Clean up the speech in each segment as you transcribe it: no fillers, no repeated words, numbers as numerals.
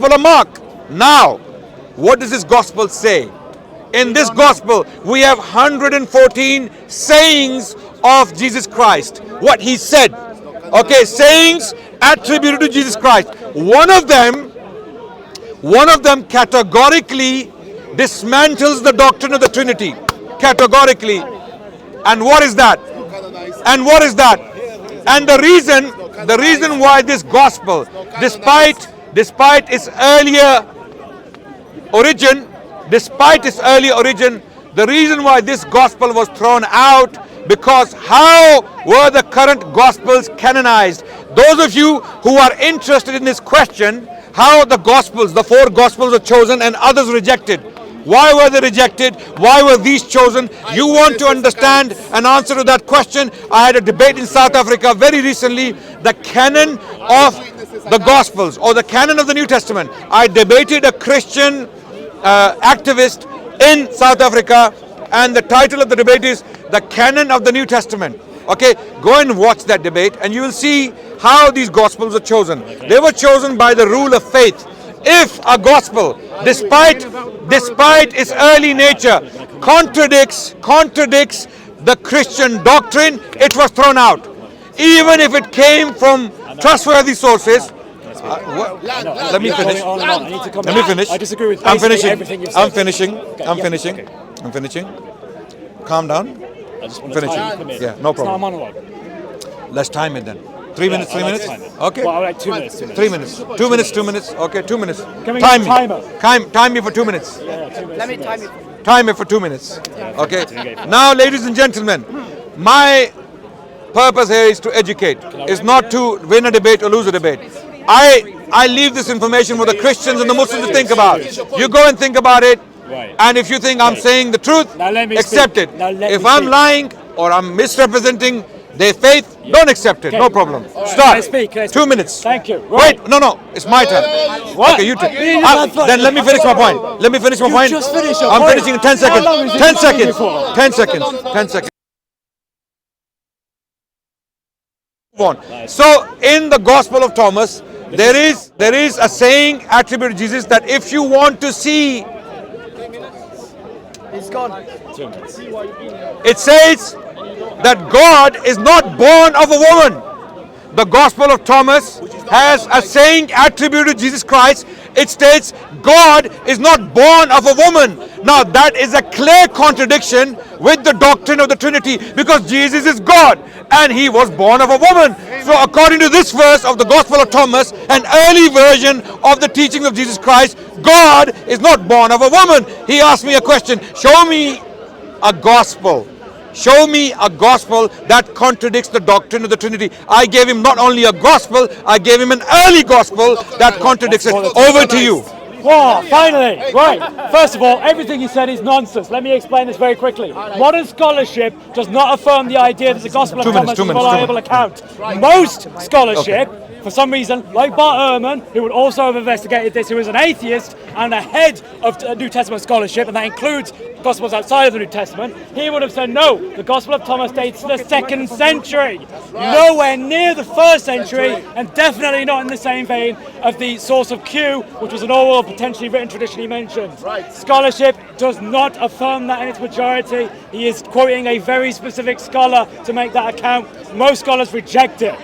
Gospel of Mark. Now, what does this Gospel say? In this Gospel, we have 114 sayings of Jesus Christ. What he said. Okay, sayings attributed to Jesus Christ. One of them categorically dismantles the doctrine of the Trinity. Categorically. And what is that? And what is that? And the reason why this Gospel, despite its earlier origin, the reason why this Gospel was thrown out, because how were the current Gospels canonized? Those of you who are interested in this question, how the Gospels, the 4 Gospels were chosen and others rejected. Why were they rejected? Why were these chosen? You want to understand an answer to that question? I had a debate in South Africa very recently, the canon of the Gospels or the canon of the New Testament. I debated a Christian activist in South Africa, and the title of the debate is The Canon of the New Testament. Okay, go and watch that debate and you will see how these Gospels were chosen. They were chosen by the rule of faith. If a Gospel, despite its early nature, contradicts the Christian doctrine, it was thrown out. Even if it came from trustworthy sources. Let me finish. I disagree with everything you've said. I'm finishing. Calm down. I just want to time it. Yeah, no problem. It's not a monologue. Let's time it then. 3 minutes, 3 minutes? Okay. Well, like 2 minutes. 3 minutes. 2 minutes, 2 minutes. Okay, 2 minutes. Can we Time get a timer? Time me for 2 minutes. Yeah, 2 minutes. Let me time it. Time it for 2 minutes. Okay. Now, ladies and gentlemen, my purpose here is to educate. It's not to win a debate or lose a debate. I leave this information for the Christians and the Muslims to think about. You go and think about it. Right. And if you think I'm saying the truth, accept it. If I'm lying or I'm misrepresenting their faith, don't accept it. No problem. Start. Can I speak? 2 minutes. Thank you. Right. Wait, no, it's my turn. What? Okay, you take. Then let me finish my point. Just finish your I'm point. finishing in 10 seconds. How long is it 10 going seconds. for? 10 seconds. 10 seconds. So in the Gospel of Thomas, there is a saying attributed to Jesus that if you want to see, It's gone. it says that God is not born of a woman. The Gospel of Thomas has a saying attributed to Jesus Christ. It states God is not born of a woman. Now that is a clear contradiction with the doctrine of the Trinity, because Jesus is God and he was born of a woman. So according to this verse of the Gospel of Thomas, an early version of the teaching of Jesus Christ, God is not born of a woman. He asked me a question. Show me a gospel that contradicts the doctrine of the Trinity. I gave him not only a gospel, I gave him an early gospel that contradicts it. Over to you. Wow, finally! Right, first of all, everything he said is nonsense. Let me explain this very quickly. Modern scholarship does not affirm the idea that the Gospel of Thomas is a reliable account. Most scholarship, for some reason, like Bart Ehrman, who would also have investigated this, who is an atheist and a head of New Testament scholarship, and that includes Gospels outside of the New Testament, he would have said no, the Gospel of Thomas dates to the 2nd century. Nowhere near the 1st century, and definitely not in the same vein of the source of Q, which was an oral, potentially written tradition he mentioned. Scholarship does not affirm that in its majority. He is quoting a very specific scholar to make that account. Most scholars reject it.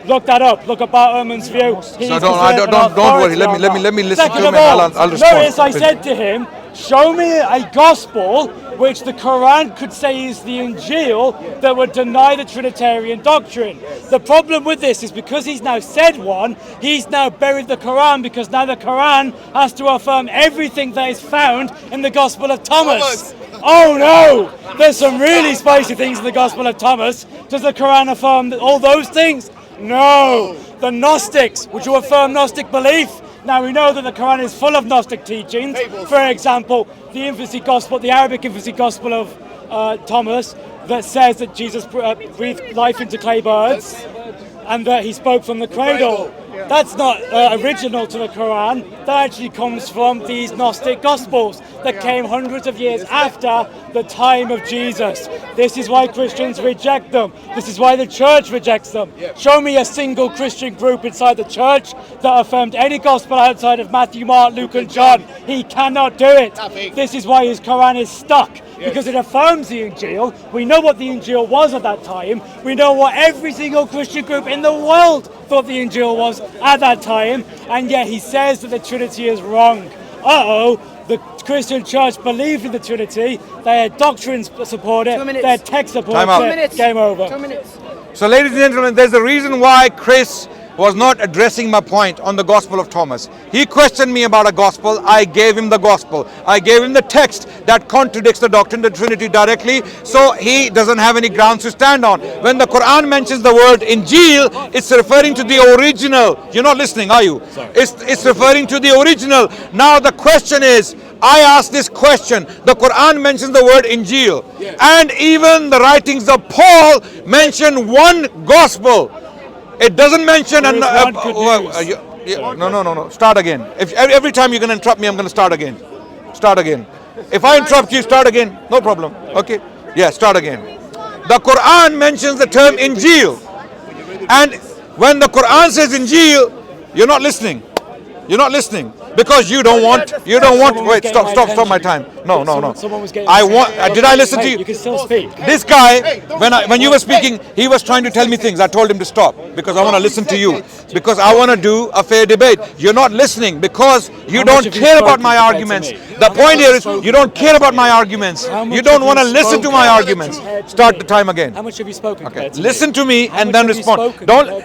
Look that up. Look at Bart Ehrman's view. No, don't worry. Let me listen to him and I'll respond. Notice I said to him, show me a gospel which the Quran could say is the Injil that would deny the Trinitarian doctrine. The problem with this is because he's now said one, he's now buried the Quran, because now the Quran has to affirm everything that is found in the Gospel of Thomas. Oh no! There's some really spicy things in the Gospel of Thomas. Does the Quran affirm all those things? No! The Gnostics, would you affirm Gnostic belief? Now we know that the Quran is full of Gnostic teachings. For example, the Arabic infancy gospel of Thomas, that says that Jesus breathed life into clay birds and that he spoke from the cradle. That's not original to the Quran. That actually comes from these Gnostic Gospels that came hundreds of years after the time of Jesus. This is why Christians reject them. This is why the church rejects them. Show me a single Christian group inside the church that affirmed any gospel outside of Matthew, Mark, Luke and John. He cannot do it. This is why his Quran is stuck. Because it affirms the Injil. We know what the Injil was at that time. We know what every single Christian group in the world thought the Injil was at that time. And yet he says that the Trinity is wrong. The Christian church believed in the Trinity. Their doctrines support it. Their text supports it. Game over. 2 minutes. So ladies and gentlemen, there's a reason why Chris was not addressing my point on the Gospel of Thomas. He questioned me about a gospel. I gave him the gospel. I gave him the text that contradicts the doctrine of the Trinity directly, so he doesn't have any grounds to stand on. When the Quran mentions the word Injil, it's referring to the original. You're not listening, are you? It's referring to the original. Now the question is, I asked this question. The Quran mentions the word Injil, and even the writings of Paul mention one gospel. It doesn't mention no. Start again. If every time you're going to interrupt me, I'm going to start again. Start again. If I interrupt you, start again. No problem. Okay. Yeah, start again. The Quran mentions the term Injil, and when the Quran says Injil, you're not listening. You're not listening because you don't want. Wait, stop my time. No. Someone was getting. Did I listen to you? You can still speak. This guy, when you were speaking, he was trying to tell me things. I told him to stop because I want to listen to you. Because I want to do a fair debate. You're not listening because you don't care about my arguments. The point here is you don't care about my arguments. You don't want to listen to my arguments. Start the time again. How much have you spoken? Okay. Listen to me and then respond.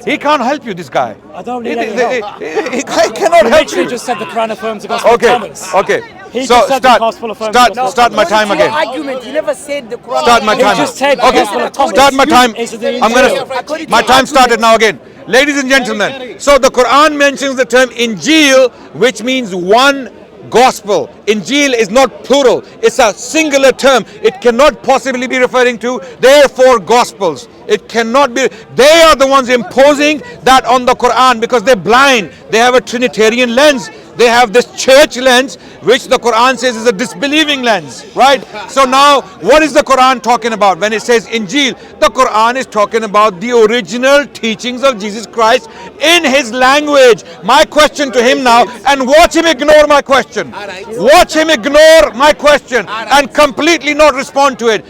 He can't help you. This guy. I don't need any help. He cannot help you. He just said the Quran affirms the Gospel of Thomas. Okay. He So just said the Gospel affirms the Gospel. start my time again. Argument. He never said the Quran. Start my time. He just said the Okay. Gospel of Thomas. Start my time. Is the I'm Injil. gonna. My time started now again. Ladies and gentlemen, so the Quran mentions the term Injil, which means one gospel. Injil is not plural. It's a singular term. It cannot possibly be referring to therefore gospels. It cannot be. They are the ones imposing that on the Quran because they're blind. They have a Trinitarian lens. They have this church lens, which the Quran says is a disbelieving lens, right? So now, what is the Quran talking about when it says Injil? The Quran is talking about the original teachings of Jesus Christ in his language. My question to him now, and watch him ignore my question. Watch him ignore my question and completely not respond to it.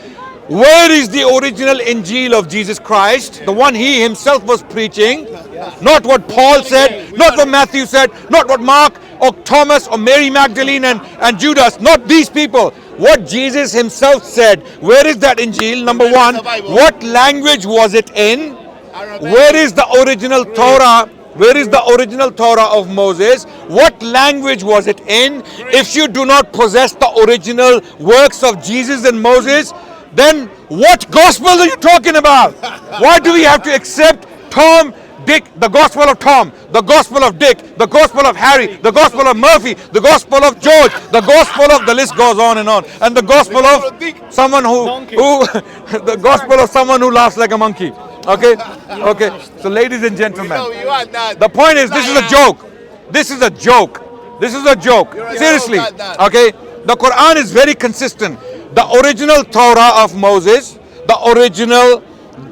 Where is the original Injil of Jesus Christ? The one he himself was preaching. Not what Paul said, not what Matthew said, not what Mark or Thomas or Mary Magdalene and Judas, not these people. What Jesus himself said. Where is that Injil? Number one, what language was it in? Where is the original Torah? Where is the original Torah of Moses? What language was it in? If you do not possess the original works of Jesus and Moses, then what gospel are you talking about? Why do we have to accept Tom, Dick, the gospel of Tom, the gospel of Dick, the gospel of Harry, the gospel of Murphy, the gospel of George, the gospel of, the list goes on, and the gospel of someone who the gospel of someone who laughs like a monkey. Okay? So ladies and gentlemen, the point is, this is a joke. This is a joke. Seriously. Okay? The Quran is very consistent. The original Torah of Moses, the original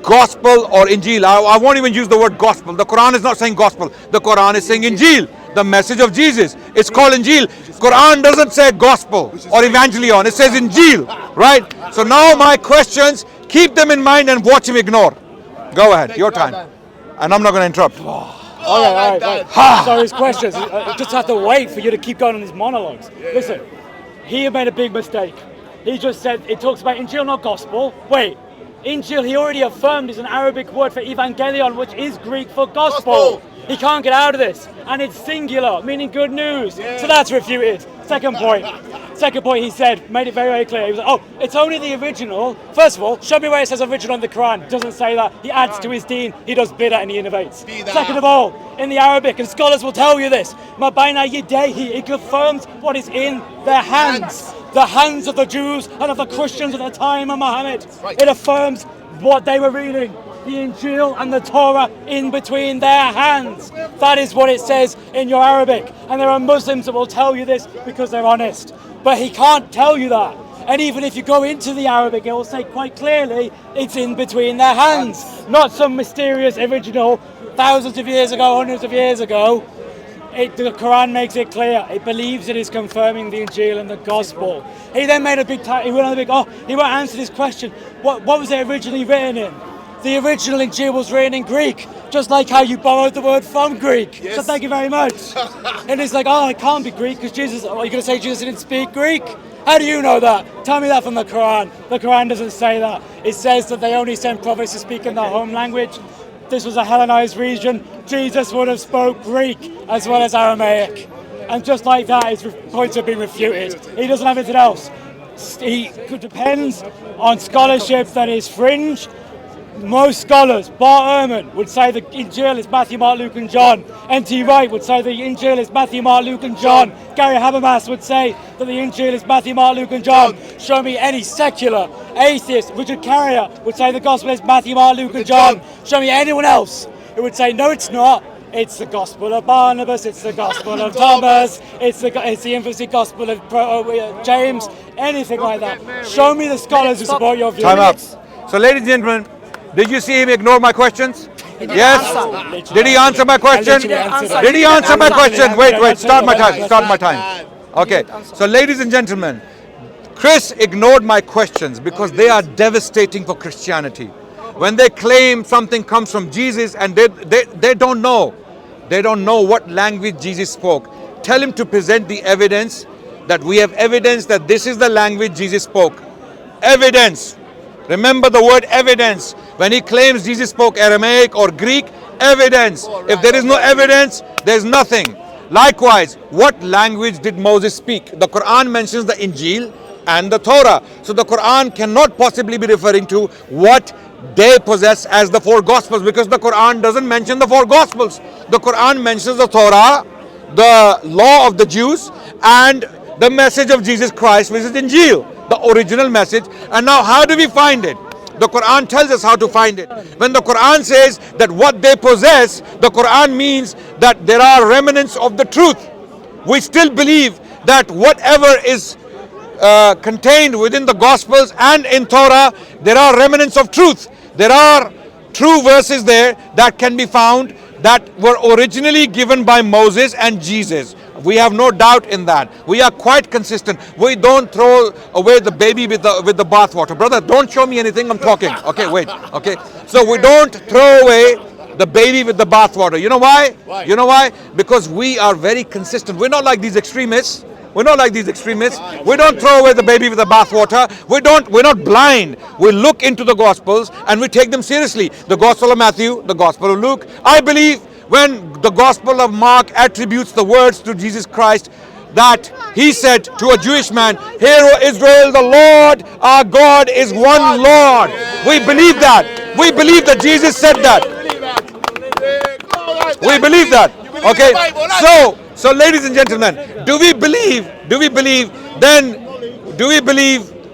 gospel or Injil. I won't even use the word gospel. The Quran is not saying gospel. The Quran is saying Injil, the message of Jesus. It's called Injil. Quran doesn't say gospel or evangelion. It says Injil, right? So now my questions, keep them in mind and watch him ignore. Go ahead, your time. And I'm not going to interrupt. All right. So his questions, I just have to wait for you to keep going on his monologues. Listen, he made a big mistake. He just said, it talks about Injil, not gospel. Wait, Injil, he already affirmed, is an Arabic word for evangelion, which is Greek for gospel. He can't get out of this. And it's singular, meaning good news. So that's refuted. Second point, he said, made it very, very clear. He was like, oh, it's only the original. First of all, show me where it says original in the Quran. It doesn't say that. He adds to his deen. He does bid'ah and he innovates. Second of all, in the Arabic, and scholars will tell you this, Ma baina yadayhi, it confirms what is in their hands. The hands of the Jews and of the Christians at the time of Muhammad. It affirms what they were reading. the Injil and the Torah in between their hands. That is what it says in your Arabic. And there are Muslims that will tell you this because they're honest. But he can't tell you that. And even if you go into the Arabic, it will say quite clearly it's in between their hands. Not some mysterious original thousands of years ago, hundreds of years ago. The Quran makes it clear. It believes it is confirming the Injil and the Gospel. He then made a big he went won't answer this question. What was it originally written in? The original Injil was written in Greek, just like how you borrowed the word from Greek. Yes. So thank you very much. And it's like, oh, it can't be Greek because Jesus, are you going to say Jesus didn't speak Greek? How do you know that? Tell me that from the Quran. The Quran doesn't say that. It says that they only sent prophets to speak in their home language. This was a Hellenized region. Jesus would have spoke Greek as well as Aramaic. And just like that, his points have been refuted. He doesn't have anything else. He depends on scholarship that is fringe. Most scholars, Bart Ehrman would say the Injil is Matthew, Mark, Luke and John. N.T. Wright would say the Injil is Matthew, Mark, Luke and John. Gary Habermas would say that the Injil is Matthew, Mark, Luke and John. Show me any secular atheist. Richard Carrier would say the Gospel is Matthew, Mark, Luke and John. Show me anyone else who would say, no, it's not. It's the Gospel of Barnabas, it's the Gospel of Thomas, it's the infancy Gospel of James, anything like that. Show me the scholars who support your view. Time up. So ladies and gentlemen, did you see him ignore my questions? Yes? Did he answer my question? Did he answer my question? Wait, start my time. Okay, so ladies and gentlemen, Chris ignored my questions because they are devastating for Christianity. When they claim something comes from Jesus and they don't know. They don't know what language Jesus spoke. Tell him to present the evidence that we have evidence that this is the language Jesus spoke. Evidence. Remember the word evidence. When he claims Jesus spoke Aramaic or Greek, evidence. If there is no evidence, there's nothing. Likewise, what language did Moses speak? The Quran mentions the Injil and the Torah. So the Quran cannot possibly be referring to what they possess as the four Gospels, because the Quran doesn't mention the four Gospels. The Quran mentions the Torah, the law of the Jews, and the message of Jesus Christ, which is Injil, the original message. And now how do we find it? The Quran tells us how to find it. When the Quran says that what they possess, the Quran means that there are remnants of the truth. We still believe that whatever is contained within the Gospels and in Torah, there are remnants of truth. There are true verses there that can be found that were originally given by Moses and Jesus. We have no doubt in that. We are quite consistent. We don't throw away the baby with the bathwater. Brother, don't show me anything, I'm talking. Okay, wait. Okay. So we don't throw away the baby with the bathwater. You know why? You know why? Because we are very consistent. We're not like these extremists. We don't throw away the baby with the bathwater. We're not blind. We look into the Gospels and we take them seriously. The Gospel of Matthew, the Gospel of Luke. I believe when the Gospel of Mark attributes the words to Jesus Christ, that he said to a Jewish man, "Hear, O Israel, the Lord our God is one Lord." We believe that. We believe that Jesus said that. We believe that. Okay. So ladies and gentlemen, do we believe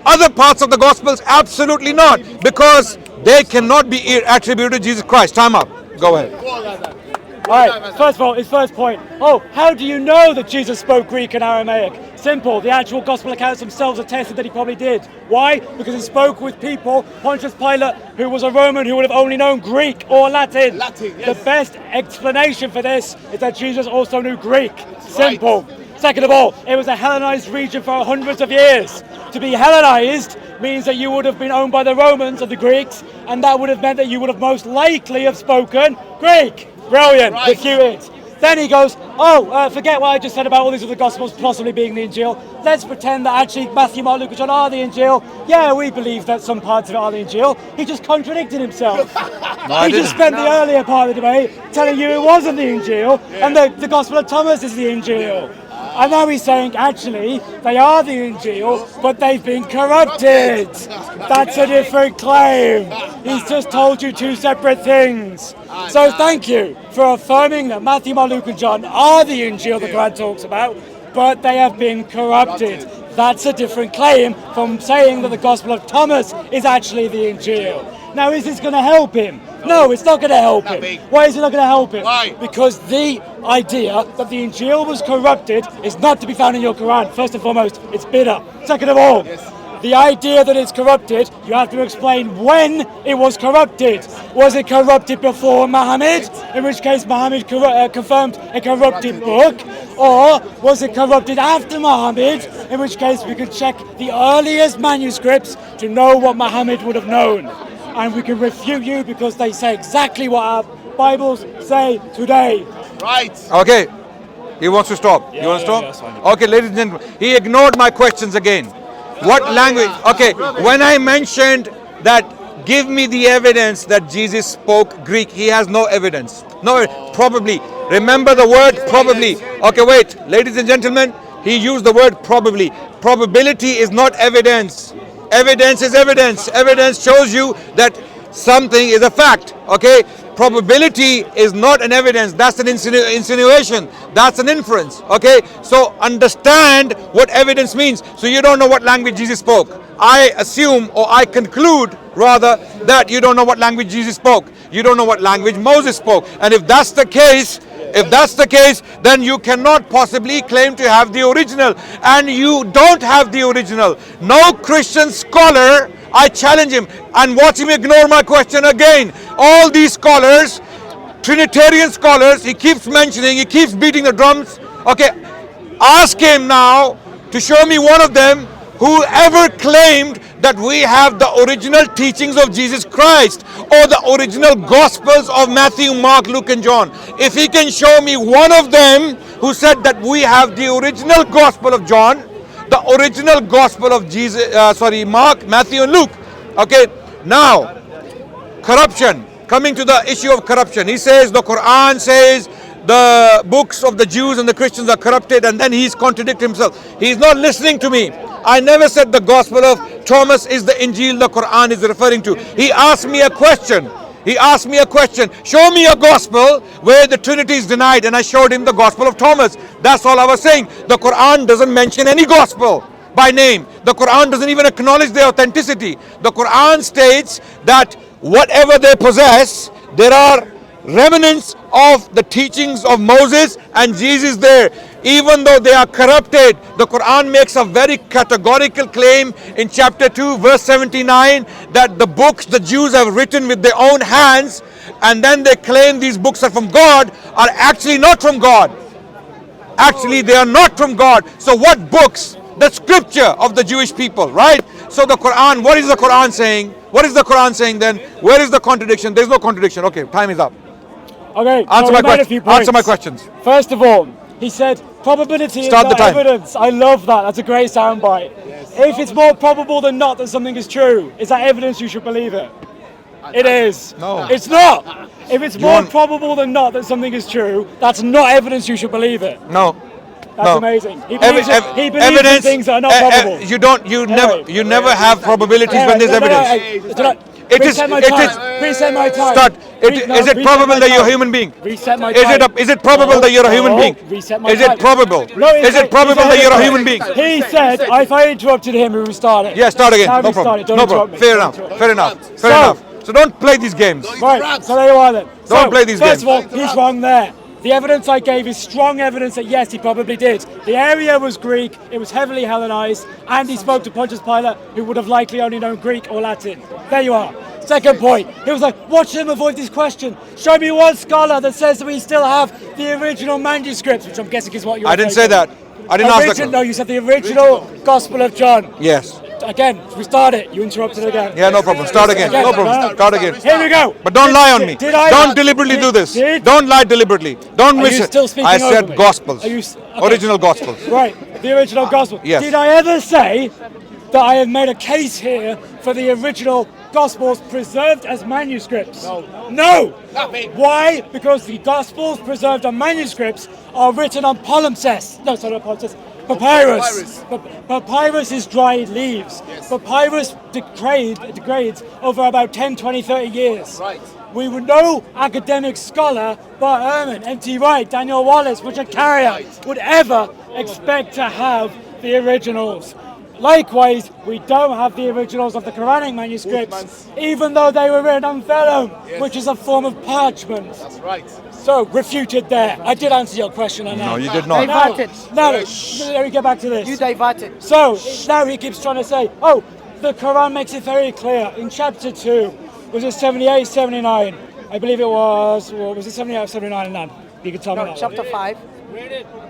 other parts of the Gospels? Absolutely not, because they cannot be attributed to Jesus Christ. Time up. Go ahead. Alright, first of all, his first point. Oh, how do you know that Jesus spoke Greek and Aramaic? Simple, the actual Gospel accounts themselves attested that he probably did. Why? Because he spoke with people, Pontius Pilate, who was a Roman who would have only known Greek or Latin. Yes. The best explanation for this is that Jesus also knew Greek. Simple. Right. Second of all, it was a Hellenized region for hundreds of years. To be Hellenized means that you would have been owned by the Romans or the Greeks, and that would have meant that you would have most likely have spoken Greek. Brilliant, right. Refuted. Then he goes, forget what I just said about all these other Gospels possibly being the Injil. Let's pretend that actually Matthew, Mark, Luke and John are the Injil. Yeah, we believe that some parts of it are the Injil. He just contradicted himself. He just spent the earlier part of the debate telling you it wasn't the Injil, and the Gospel of Thomas is the Injil. And now he's saying, actually, they are the Injil, but they've been corrupted. That's a different claim. He's just told you two separate things. So thank you for affirming that Matthew, Mark, Luke and John are the Injil the Quran talks about, but they have been corrupted. That's a different claim from saying that the Gospel of Thomas is actually the Injil. Now, is this going to help him? No, it's not going to help him. Why is it not going to help him? Why? Because the idea that the Injil was corrupted is not to be found in your Quran. First and foremost, it's bidah. Second of all, the idea that it's corrupted, you have to explain when it was corrupted. Was it corrupted before Muhammad, in which case Muhammad confirmed a corrupted book? Or was it corrupted after Muhammad, in which case we can check the earliest manuscripts to know what Muhammad would have known? And we can refute you because they say exactly what our Bibles say today. Right. Okay. He wants to stop. You want to stop? that's fine. Okay, ladies and gentlemen. He ignored my questions again. What language? Okay, when I mentioned that give me the evidence that Jesus spoke Greek, he has no evidence. No, probably. Remember the word probably. Okay, wait. Ladies and gentlemen, he used the word probably. Probability is not evidence. Evidence is evidence. Evidence shows you that something is a fact. Okay? Probability is not an evidence. That's an insinuation. That's an inference. Okay? So understand what evidence means. So you don't know what language Jesus spoke. I assume, or I conclude rather, that you don't know what language Jesus spoke. You don't know what language Moses spoke. And if that's the case, then you cannot possibly claim to have the original. And you don't have the original. No Christian scholar, I challenge him, and watch him ignore my question again. All these scholars, Trinitarian scholars, he keeps mentioning, he keeps beating the drums. Okay, ask him now to show me one of them who ever claimed that we have the original teachings of Jesus Christ or the original Gospels of Matthew, Mark, Luke and John. If he can show me one of them who said that we have the original Gospel of John, the original Gospel of Mark, Matthew and Luke. Okay, now, corruption. Coming to the issue of corruption. He says the Quran says the books of the Jews and the Christians are corrupted, and then he's contradicting himself. He's not listening to me. I never said the Gospel of Thomas is the Injil the Quran is referring to. He asked me a question. Show me a gospel where the Trinity is denied, and I showed him the Gospel of Thomas. That's all I was saying. The Quran doesn't mention any gospel by name. The Quran doesn't even acknowledge their authenticity. The Quran states that whatever they possess, there are remnants of the teachings of Moses and Jesus there. Even though they are corrupted, the Quran makes a very categorical claim in chapter 2 verse 79 that the books the Jews have written with their own hands, and then they claim these books are from God, are actually not from God. Actually they are not from God. So what books? The scripture of the Jewish people, right? So the Quran, what is the Quran saying? What is the Quran saying then? Where is the contradiction? There's no contradiction. Okay, time is up. Okay, Answer my questions. First of all, he said probability is not evidence. I love that. That's a great soundbite. Yes. If it's more probable than not that something is true, is that evidence you should believe it? It is. No. It's not. If it's more probable than not that something is true, that's not evidence you should believe it. No. That's amazing. He believes in things that are not probable. You never have probabilities when there's evidence. Reset my time. Is it probable that you're a human being? Reset my time. Is it probable that you're a human being? Reset my Is time. it probable? Is it probable that you're a human being? He said, if I interrupted him, we would start it. Yeah, start again. No problem. Fair enough. So don't play these games. Right, so there you are then. Don't play these games. First of all, he's wrong there. The evidence I gave is strong evidence that yes, he probably did. The area was Greek, it was heavily Hellenized, and he spoke to Pontius Pilate, who would have likely only known Greek or Latin. There you are. Second point, he was like, watch him avoid this question. Show me one scholar that says that we still have the original manuscripts, which I'm guessing is what you're I didn't say that. I didn't ask that. No, you said the original Gospel of John. Yes. Again, restart it. You interrupted again. Yeah, no problem. Start again. No problem. Start again. Here we go. But don't lie on me. Don't deliberately do this. Don't lie deliberately. Don't miss it. I said Gospels. Original Gospels. Right. The original Gospel. Yes. Did I ever say that I have made a case here for the original Gospels preserved as manuscripts? No. Why? Because the Gospels preserved on manuscripts are written on palimpsest. No, sorry, not palimpsest. Papyrus. Papyrus is dried leaves. Yes. Papyrus degrades over about 10, 20, 30 years. Right. We would no academic scholar, Bart Ehrman, M.T. Wright, Daniel Wallace, Richard Carrier would ever expect to have the originals. Likewise, we don't have the originals of the Quranic manuscripts, even though they were written on vellum, which is a form of parchment. That's right. So, refuted there. I did answer your question, I know. No, you did not. Diverted. No, let me get back to this. You diverted. So, now he keeps trying to say, oh, the Quran makes it very clear. In chapter 2, was it 78, 79? I believe it was, or was it 78 or 79 and then? You can tell me No, that chapter one. 5.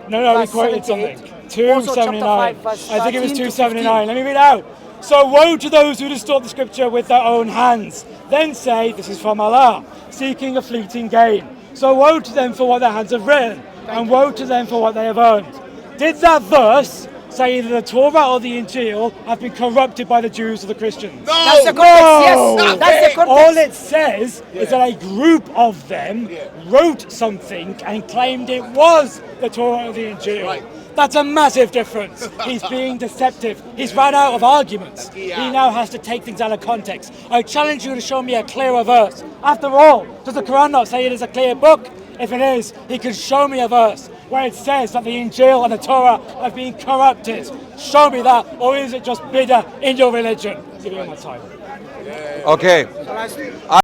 No, we verse quoted 78. something. Also chapter 279. 5, verse I think it was 13 to 279. Let me read out. So woe to those who distort the scripture with their own hands. Then say, this is from Allah, seeking a fleeting gain. So woe to them for what their hands have written, and woe to them for what they have earned. Did that verse say either the Torah or the Injil have been corrupted by the Jews or the Christians? That's the context, yes. That's the context. All it says is that a group of them wrote something and claimed it was the Torah or the Injil. Right. That's a massive difference. He's being deceptive. He's run out of arguments. He now has to take things out of context. I challenge you to show me a clearer verse. After all, does the Quran not say it is a clear book? If it is, he can show me a verse where it says that the Injil and the Torah have been corrupted. Show me that, or is it just bid'ah in your religion? Give me my time. Okay.